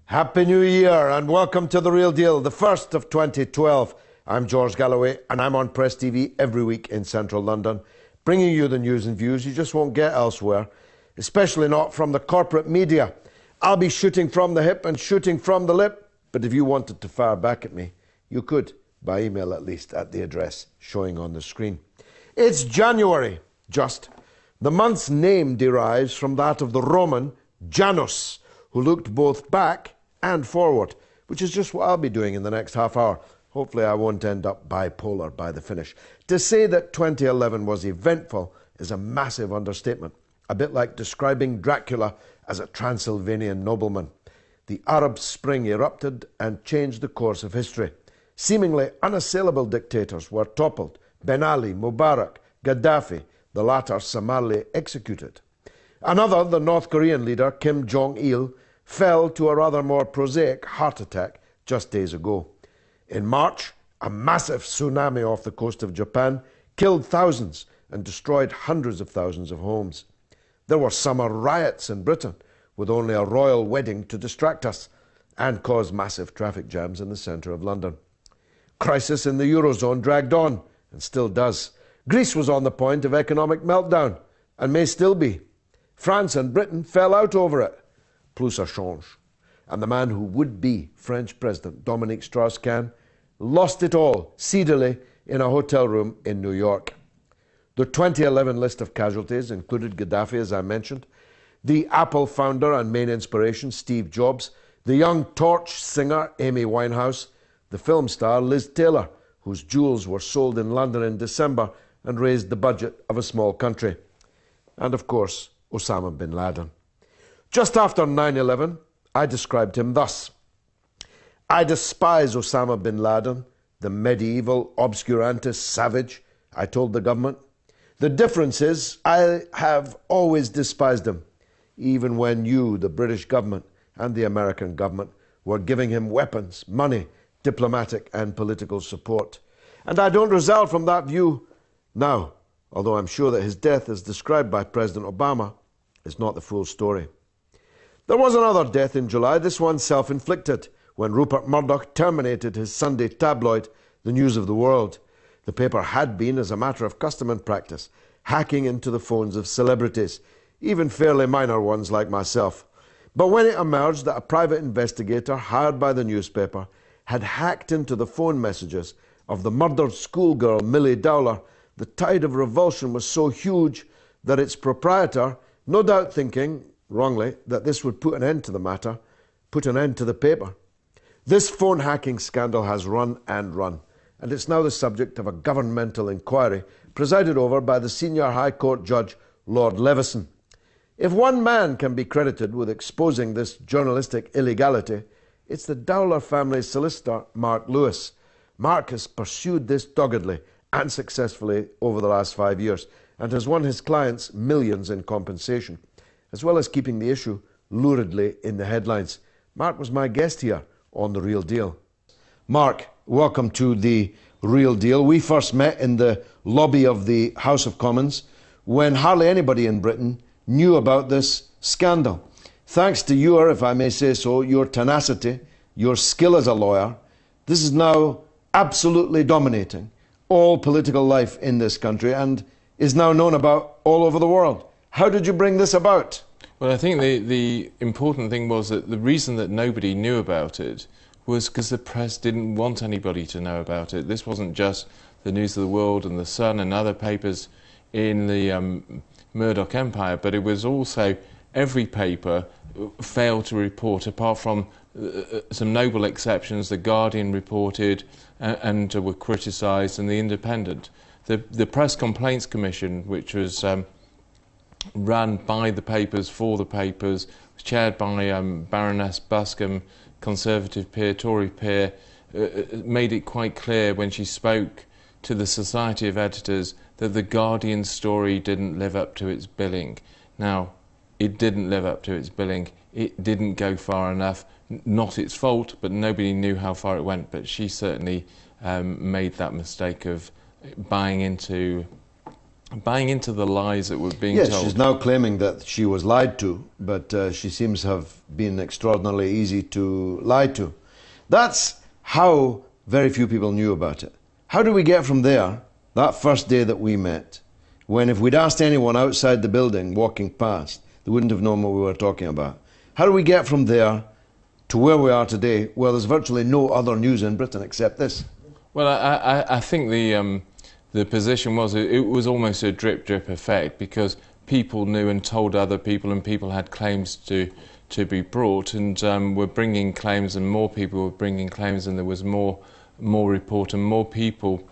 Happy New Year and welcome to The Real Deal, the first of 2012. I'm George Galloway and I'm on Press TV every week in central London, bringing you the news and views you just won't get elsewhere, especially not from the corporate media. I'll be shooting from the hip and shooting from the lip, but if you wanted to fire back at me, you could, by email at least, at the address showing on the screen. It's January, just. The month's name derives from that of the Roman Janus, who looked both back and forward, which is just what I'll be doing in the next half hour. Hopefully I won't end up bipolar by the finish. To say that 2011 was eventful is a massive understatement, a bit like describing Dracula as a Transylvanian nobleman. The Arab Spring erupted and changed the course of history. Seemingly unassailable dictators were toppled. Ben Ali, Mubarak, Gaddafi, the latter summarily executed. Another, the North Korean leader Kim Jong-il, fell to a rather more prosaic heart attack just days ago. In March, a massive tsunami off the coast of Japan killed thousands and destroyed hundreds of thousands of homes. There were summer riots in Britain, with only a royal wedding to distract us, and caused massive traffic jams in the centre of London. Crisis in the Eurozone dragged on, and still does. Greece was on the point of economic meltdown, and may still be. France and Britain fell out over it. Plus ça change. And the man who would be French President, Dominique Strauss-Kahn, lost it all, seedily, in a hotel room in New York. The 2011 list of casualties included Gaddafi, as I mentioned, the Apple founder and main inspiration, Steve Jobs, the young Torch singer, Amy Winehouse, the film star, Liz Taylor, whose jewels were sold in London in December and raised the budget of a small country. And, of course, Osama bin Laden. Just after 9/11, I described him thus. I despise Osama bin Laden, the medieval obscurantist savage, I told the government. The difference is I have always despised him, even when you, the British government, and the American government were giving him weapons, money, diplomatic and political support. And I don't result from that view now, although I'm sure that his death, as described by President Obama, is not the full story. There was another death in July, this one self-inflicted, when Rupert Murdoch terminated his Sunday tabloid, The News of the World. The paper had been, as a matter of custom and practice, hacking into the phones of celebrities, even fairly minor ones like myself. But when it emerged that a private investigator hired by the newspaper had hacked into the phone messages of the murdered schoolgirl Millie Dowler, the tide of revulsion was so huge that its proprietor, no doubt thinking, wrongly, that this would put an end to the matter, put an end to the paper. This phone hacking scandal has run and run, and it's now the subject of a governmental inquiry presided over by the senior High Court judge, Lord Leveson. If one man can be credited with exposing this journalistic illegality, it's the Dowler family's solicitor, Mark Lewis. Mark has pursued this doggedly and successfully over the last 5 years and has won his clients millions in compensation, as well as keeping the issue luridly in the headlines. Mark was my guest here on The Real Deal. Mark, welcome to The Real Deal. We first met in the lobby of the House of Commons when hardly anybody in Britain knew about this scandal. Thanks to your, if I may say so, your tenacity, your skill as a lawyer, this is now absolutely dominating all political life in this country and is now known about all over the world. How did you bring this about? Well, I think the important thing was that the reason that nobody knew about it was because the press didn't want anybody to know about it. This wasn't just the News of the World and the Sun and other papers in the Murdoch empire, but it was also every paper failed to report, apart from some noble exceptions. The Guardian reported and were criticised, and the Independent. The Press Complaints Commission, which was run by the papers, for the papers, chaired by Baroness Buscombe, Conservative peer, Tory peer, made it quite clear when she spoke to the Society of Editors that the Guardian story didn't live up to its billing. Now, it didn't live up to its billing. It didn't go far enough. Not its fault, but nobody knew how far it went. But she certainly made that mistake of buying into buying into the lies that were being Yes, told. she's now claiming that she was lied to, but she seems to have been extraordinarily easy to lie to. That's how very few people knew about it. How do we get from there, that first day that we met, when if we'd asked anyone outside the building walking past, they wouldn't have known what we were talking about? How do we get from there to where we are today, where there's virtually no other news in Britain except this? Well, I think the position was, it was almost a drip effect, because people knew and told other people, and people had claims to be brought, and were bringing claims, and more people were bringing claims, and there was more report and more people.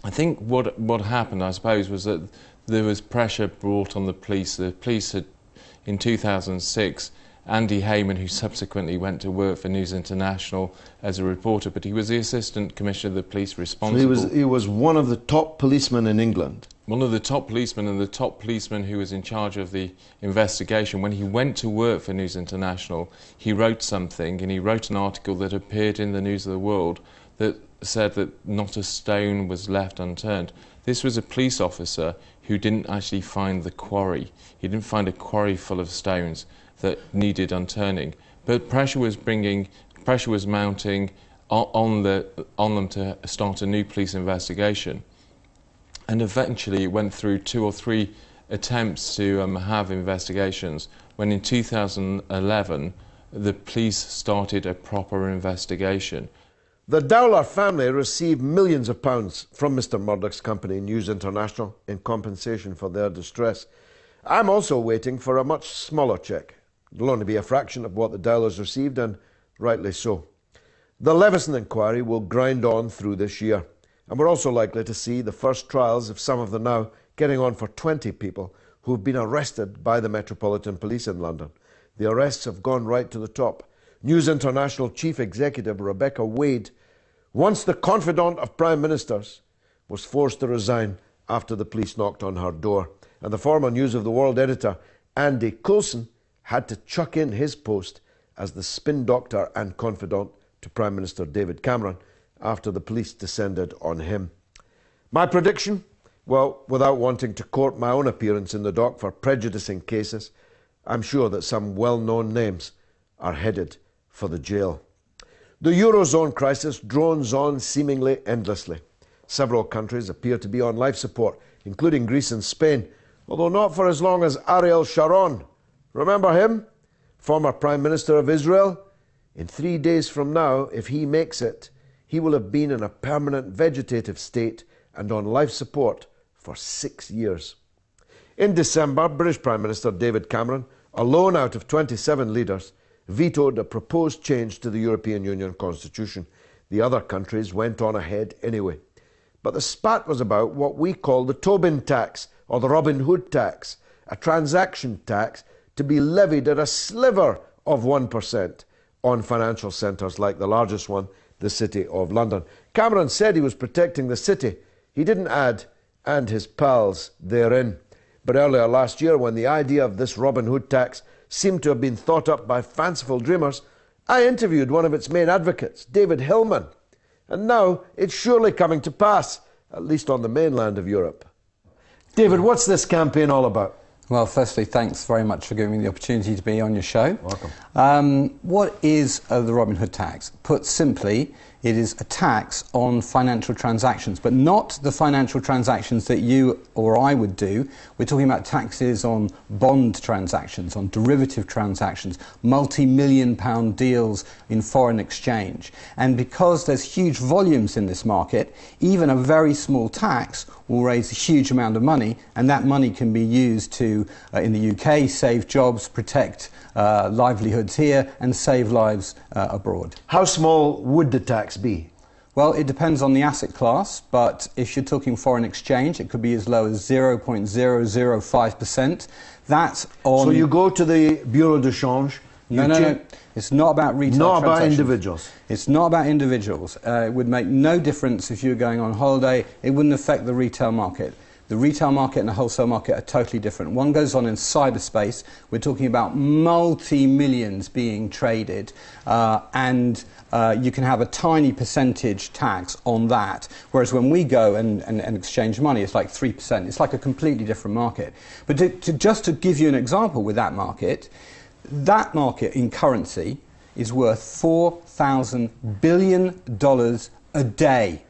I think what happened, I suppose, was that there was pressure brought on the police. The police had, in 2006, Andy Hayman, who subsequently went to work for News International as a reporter, but he was the Assistant Commissioner of the Police responsible. So he was one of the top policemen in England. One of the top policemen, and the top policeman who was in charge of the investigation. When he went to work for News International, he wrote something, and he wrote an article that appeared in the News of the World that said that not a stone was left unturned. This was a police officer who didn't actually find the quarry. He didn't find a quarry full of stones that needed unturning. But pressure was mounting on them to start a new police investigation. And eventually it went through 2 or 3 attempts to have investigations, when in 2011 the police started a proper investigation. The Dowler family received millions of pounds from Mr. Murdoch's company, News International, in compensation for their distress. I'm also waiting for a much smaller cheque. It'll only be a fraction of what the Dowlers received, and rightly so. The Leveson inquiry will grind on through this year, and we're also likely to see the first trials of some of the now getting on for 20 people who have been arrested by the Metropolitan Police in London. The arrests have gone right to the top. News International Chief Executive Rebecca Wade, once the confidant of Prime Ministers, was forced to resign after the police knocked on her door. And the former News of the World editor, Andy Coulson, had to chuck in his post as the spin doctor and confidant to Prime Minister David Cameron after the police descended on him. My prediction? Well, without wanting to court my own appearance in the dock for prejudicing cases, I'm sure that some well-known names are headed for the jail. The Eurozone crisis drones on seemingly endlessly. Several countries appear to be on life support, including Greece and Spain, although not for as long as Ariel Sharon. Remember him? Former Prime Minister of Israel? In 3 days from now, if he makes it, he will have been in a permanent vegetative state and on life support for 6 years. In December, British Prime Minister David Cameron, alone out of 27 leaders, vetoed a proposed change to the European Union constitution. The other countries went on ahead anyway. But the spat was about what we call the Tobin tax, or the Robin Hood tax, a transaction tax to be levied at a sliver of 1% on financial centres like the largest one, the City of London. Cameron said he was protecting the city. He didn't add, and his pals therein. But earlier last year, when the idea of this Robin Hood tax seemed to have been thought up by fanciful dreamers, I interviewed one of its main advocates, David Hillman. And now it's surely coming to pass, at least on the mainland of Europe. David, what's this campaign all about? Well, firstly, thanks very much for giving me the opportunity to be on your show. Welcome. What is the Robin Hood tax? Put simply, it is a tax on financial transactions, but not the financial transactions that you or I would do. We're talking about taxes on bond transactions, on derivative transactions, multi-million pound deals in foreign exchange. And because there's huge volumes in this market, even a very small tax will raise a huge amount of money, and that money can be used to, in the UK, save jobs, protect livelihoods here, and save lives abroad. How small would the tax be? Well, it depends on the asset class, but if you're talking foreign exchange, it could be as low as 0.005%. That's on... So you go to the Bureau de Change... No. It's not about retail Not transactions. about individuals. It's not about individuals. It would make no difference if you were going on holiday. It wouldn't affect the retail market. The retail market and the wholesale market are totally different. One goes on in cyberspace. We're talking about multi-millions being traded, and you can have a tiny percentage tax on that. Whereas when we go and exchange money, it's like 3%. It's like a completely different market. But just to give you an example with that market in currency is worth $4,000 billion a day.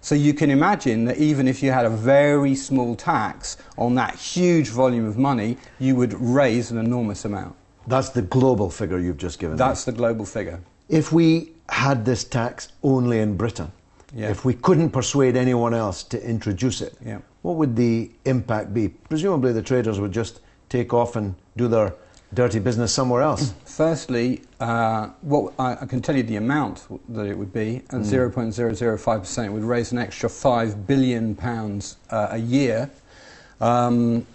So you can imagine that even if you had a very small tax on that huge volume of money, you would raise an enormous amount. That's the global figure you've just given me. That's the global figure. If we had this tax only in Britain, if we couldn't persuade anyone else to introduce it, what would the impact be? Presumably the traders would just take off and do their dirty business somewhere else. Firstly, I can tell you the amount that it would be. At 0.005%, it would raise an extra £5 billion a year. And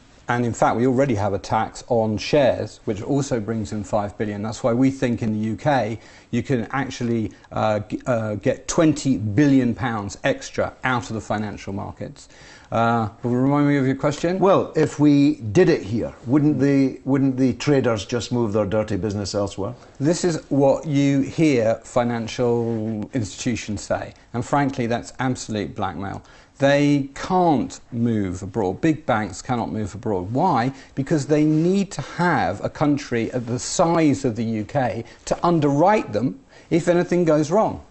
in fact, we already have a tax on shares, which also brings in £5 billion. That's why we think in the UK you can actually get £20 billion extra out of the financial markets. Remind me of your question? Well, if we did it here, wouldn't the traders just move their dirty business elsewhere? This is what you hear financial institutions say, and frankly that's absolute blackmail. They can't move abroad. Big banks cannot move abroad. Why? Because they need to have a country of the size of the UK to underwrite them if anything goes wrong.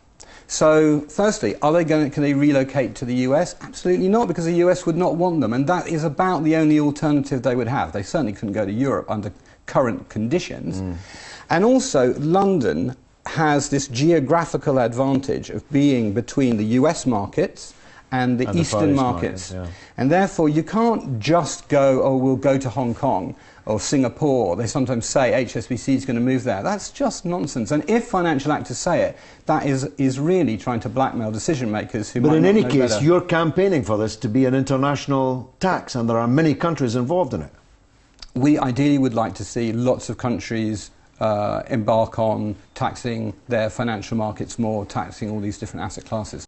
So, firstly, can they relocate to the US? Absolutely not, because the US would not want them, and that is about the only alternative they would have. They certainly couldn't go to Europe under current conditions. And also, London has this geographical advantage of being between the US markets and the Eastern markets. And therefore, you can't just go, oh, we'll go to Hong Kong or Singapore. They sometimes say HSBC is going to move there. That's just nonsense. And if financial actors say it, that is really trying to blackmail decision makers who might not know better. But in any case, you're campaigning for this to be an international tax, and there are many countries involved in it. We ideally would like to see lots of countries embark on taxing their financial markets more, taxing all these different asset classes.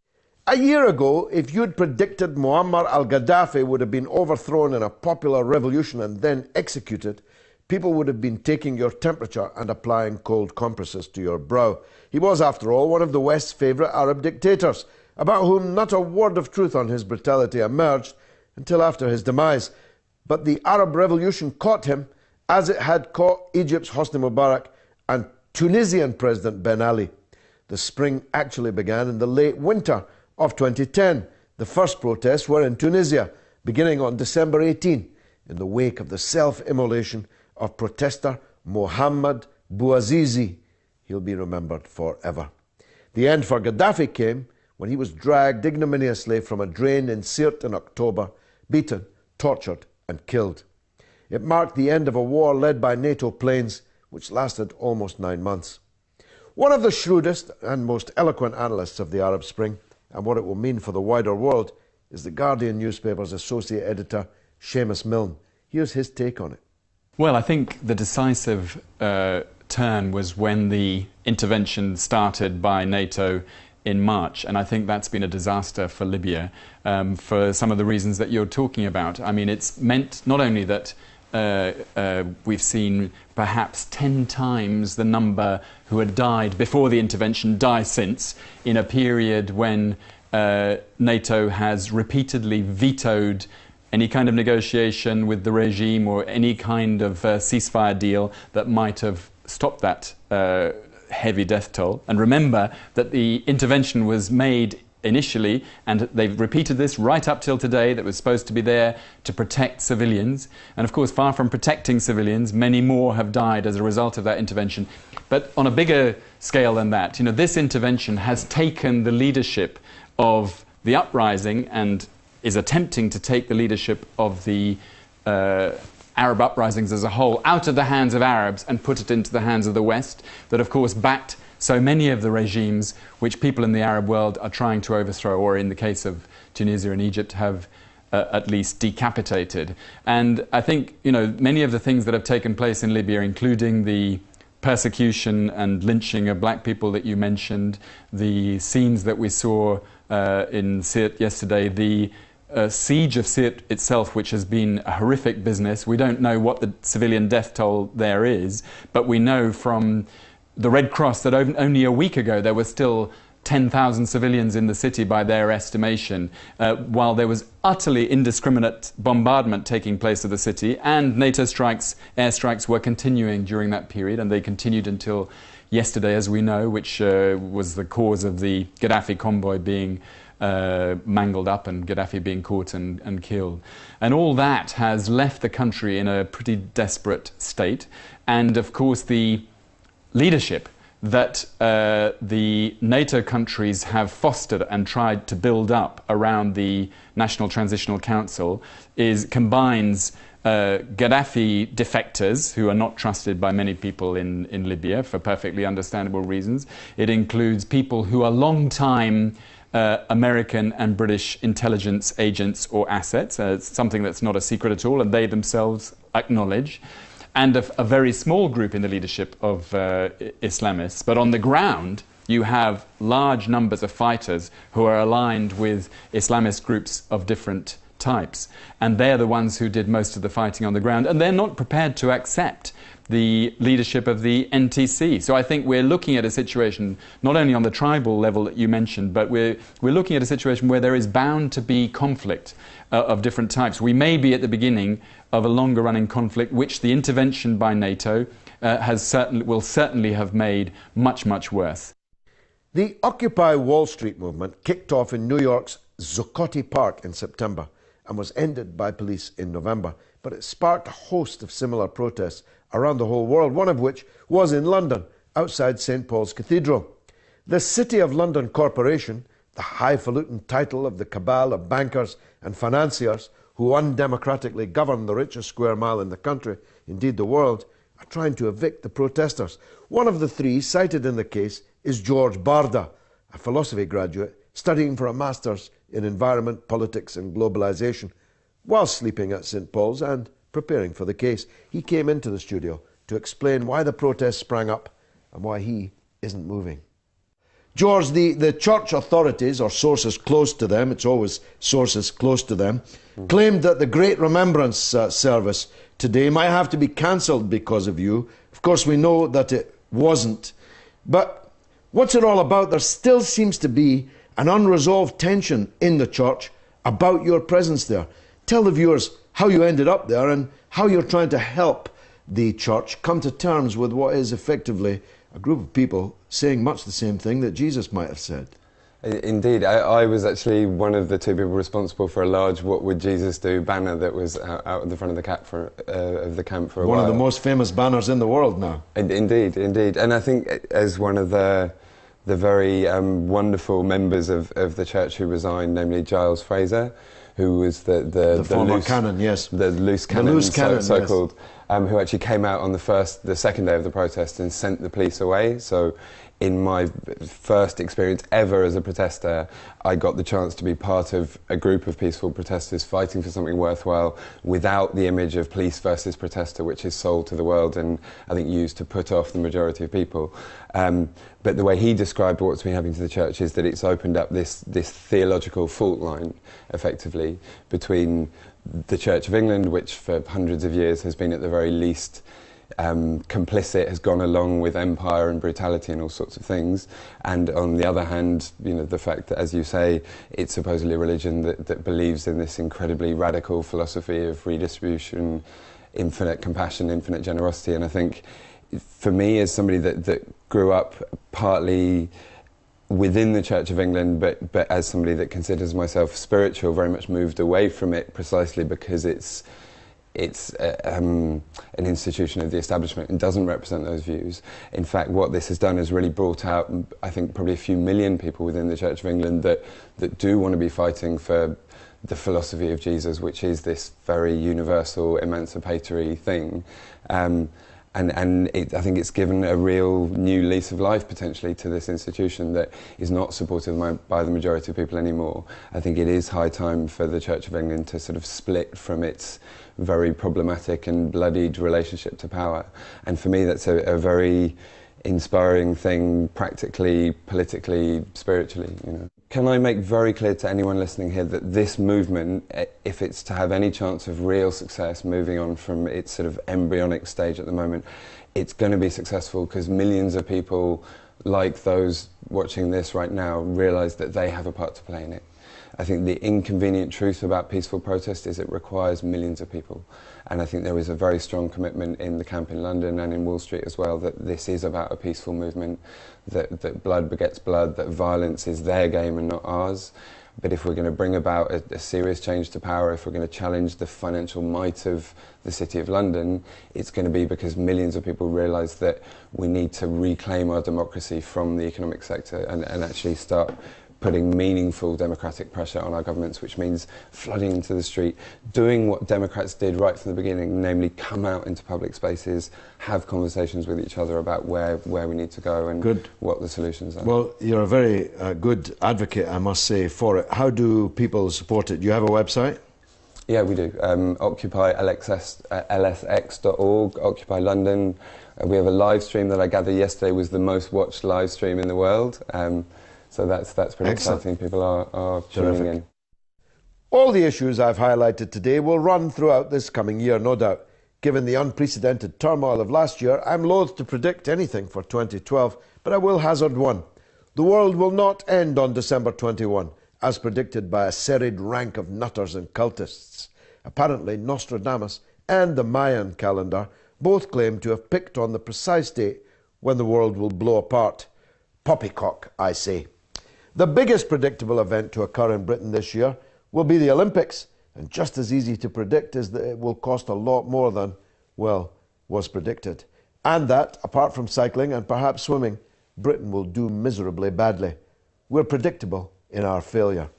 A year ago, if you'd predicted Muammar al-Gaddafi would have been overthrown in a popular revolution and then executed, people would have been taking your temperature and applying cold compresses to your brow. He was, after all, one of the West's favourite Arab dictators, about whom not a word of truth on his brutality emerged until after his demise. But the Arab Revolution caught him, as it had caught Egypt's Hosni Mubarak and Tunisian President Ben Ali. The spring actually began in the late winter of 2010. The first protests were in Tunisia, beginning on December 18, in the wake of the self-immolation of protester Mohammed Bouazizi. He'll be remembered forever. The end for Gaddafi came when he was dragged ignominiously from a drain in Sirte in October, beaten, tortured and killed. It marked the end of a war led by NATO planes, which lasted almost 9 months. One of the shrewdest and most eloquent analysts of the Arab Spring and what it will mean for the wider world is the Guardian newspaper's associate editor, Seamus Milne. Here's his take on it. Well, I think the decisive turn was when the intervention started by NATO in March, and I think that's been a disaster for Libya for some of the reasons that you're talking about. I mean, it's meant not only that we've seen perhaps 10 times the number who had died before the intervention die since, in a period when NATO has repeatedly vetoed any kind of negotiation with the regime or any kind of ceasefire deal that might have stopped that heavy death toll. And remember that the intervention was made initially, and they've repeated this right up till today, that was supposed to be there to protect civilians. And of course, far from protecting civilians, many more have died as a result of that intervention. But on a bigger scale than that, you know, this intervention has taken the leadership of the uprising and is attempting to take the leadership of the Arab uprisings as a whole out of the hands of Arabs and put it into the hands of the West, that of course backed so many of the regimes which people in the Arab world are trying to overthrow, or in the case of Tunisia and Egypt have at least decapitated. And I think, you know, many of the things that have taken place in Libya, including the persecution and lynching of black people that you mentioned, the scenes that we saw in Sirte yesterday, the siege of Sirte itself, which has been a horrific business. We don't know what the civilian death toll there is, but we know from the Red Cross that only a week ago there were still 10,000 civilians in the city by their estimation, while there was utterly indiscriminate bombardment taking place of the city, and NATO airstrikes were continuing during that period, and they continued until yesterday, as we know, which was the cause of the Gaddafi convoy being mangled up and Gaddafi being caught and killed. And all that has left the country in a pretty desperate state. And of course the leadership that the NATO countries have fostered and tried to build up around the National Transitional Council combines Gaddafi defectors, who are not trusted by many people in Libya for perfectly understandable reasons. It includes people who are long-time American and British intelligence agents or assets, something that's not a secret at all, and they themselves acknowledge, and a very small group in the leadership of Islamists. But on the ground, you have large numbers of fighters who are aligned with Islamist groups of different types. And they're the ones who did most of the fighting on the ground. And they're not prepared to accept the leadership of the NTC. So I think we're looking at a situation, not only on the tribal level that you mentioned, but we're looking at a situation where there is bound to be conflict of different types. We may be at the beginning of a longer running conflict, which the intervention by NATO will certainly have made much, much worse. The Occupy Wall Street movement kicked off in New York's Zuccotti Park in September and was ended by police in November. But it sparked a host of similar protests around the whole world, one of which was in London, outside St. Paul's Cathedral. The City of London Corporation, the highfalutin title of the cabal of bankers and financiers who undemocratically govern the richest square mile in the country, indeed the world, are trying to evict the protesters. One of the three cited in the case is George Barda, a philosophy graduate studying for a master's in environment, politics and globalization. While sleeping at St. Paul's and preparing for the case, he came into the studio to explain why the protests sprang up and why he isn't moving. George, the church authorities, or sources close to them, it's always sources close to them, claimed that the Great Remembrance service today might have to be cancelled because of you. Of course, we know that it wasn't. But what's it all about? There still seems to be an unresolved tension in the church about your presence there. Tell the viewers how you ended up there and how you're trying to help the church come to terms with what is effectively a group of people saying much the same thing that Jesus might have said. Indeed, I was actually one of the two people responsible for a large "What Would Jesus Do" banner that was out at the front of the camp for a while. One of the most famous banners in the world now. Indeed, and I think as one of the very wonderful members of the church who resigned, namely Giles Fraser, who was the former loose canon, yes, the loose canon, yes. called, who actually came out on the second day of the protest and sent the police away. So, in my first experience ever as a protester, I got the chance to be part of a group of peaceful protesters fighting for something worthwhile without the image of police versus protester, which is sold to the world and I think used to put off the majority of people. But the way he described what's been happening to the church is that it's opened up this theological fault line, effectively, between the Church of England, which for hundreds of years has been at the very least complicit, has gone along with empire and brutality and all sorts of things, and on the other hand, the fact that, as you say, it's supposedly a religion that believes in this incredibly radical philosophy of redistribution, infinite compassion, infinite generosity. And I think, for me, as somebody that grew up partly within the Church of England, but as somebody that considers myself spiritual, very much moved away from it precisely because it's an institution of the establishment and doesn't represent those views. In fact, what this has done is really brought out, I think, probably a few million people within the Church of England that do want to be fighting for the philosophy of Jesus, which is this very universal, emancipatory thing. I think it's given a real new lease of life, potentially, to this institution that is not supported by the majority of people anymore. I think it is high time for the Church of England to sort of split from its very problematic and bloodied relationship to power. And for me, that's a very inspiring thing, practically, politically, spiritually. Can I make very clear to anyone listening here that this movement, if it's to have any chance of real success, moving on from its sort of embryonic stage at the moment, it's going to be successful because millions of people, like those watching this right now, realise that they have a part to play in it. I think the inconvenient truth about peaceful protest is it requires millions of people. And I think there is a very strong commitment in the camp in London and in Wall Street as well that this is about a peaceful movement, that blood begets blood, that violence is their game and not ours. But if we're going to bring about a serious change to power, if we're going to challenge the financial might of the City of London, it's going to be because millions of people realise that we need to reclaim our democracy from the economic sector and actually start putting meaningful democratic pressure on our governments, which means flooding into the street, doing what Democrats did right from the beginning, namely come out into public spaces, have conversations with each other about where we need to go and what the solutions are. Well, you're a very good advocate, I must say, for it. How do people support it? Do you have a website? Yeah, we do. OccupyLSX.org, Occupy London. We have a live stream that I gather yesterday was the most watched live stream in the world. So that's pretty exciting. People are tuning in. All the issues I've highlighted today will run throughout this coming year, no doubt. Given the unprecedented turmoil of last year, I'm loath to predict anything for 2012, but I will hazard one. The world will not end on December 21, as predicted by a serried rank of nutters and cultists. Apparently, Nostradamus and the Mayan calendar both claim to have picked on the precise date when the world will blow apart. Poppycock, I say. The biggest predictable event to occur in Britain this year will be the Olympics, and just as easy to predict is that it will cost a lot more than, well, was predicted. And that, apart from cycling and perhaps swimming, Britain will do miserably badly. We're predictable in our failure.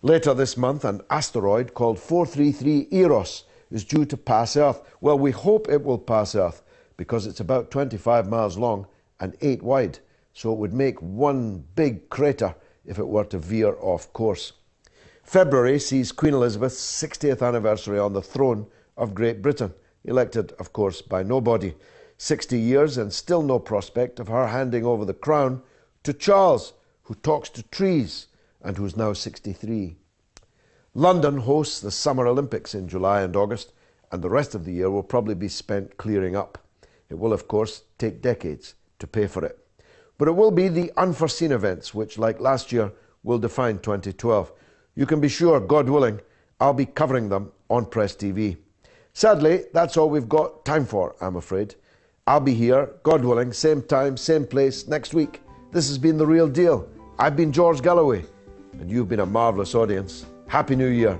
Later this month, an asteroid called 433 Eros is due to pass Earth. Well, we hope it will pass Earth because it's about 25 miles long and 8 wide. So it would make one big crater if it were to veer off course. February sees Queen Elizabeth's 60th anniversary on the throne of Great Britain, elected, of course, by nobody. 60 years and still no prospect of her handing over the crown to Charles, who talks to trees and who's now 63. London hosts the Summer Olympics in July and August, and the rest of the year will probably be spent clearing up. It will, of course, take decades to pay for it. But it will be the unforeseen events which, like last year, will define 2012. You can be sure, God willing, I'll be covering them on Press TV. Sadly, that's all we've got time for, I'm afraid. I'll be here, God willing, same time, same place, next week. This has been The Real Deal. I've been George Galloway, and you've been a marvellous audience. Happy New Year.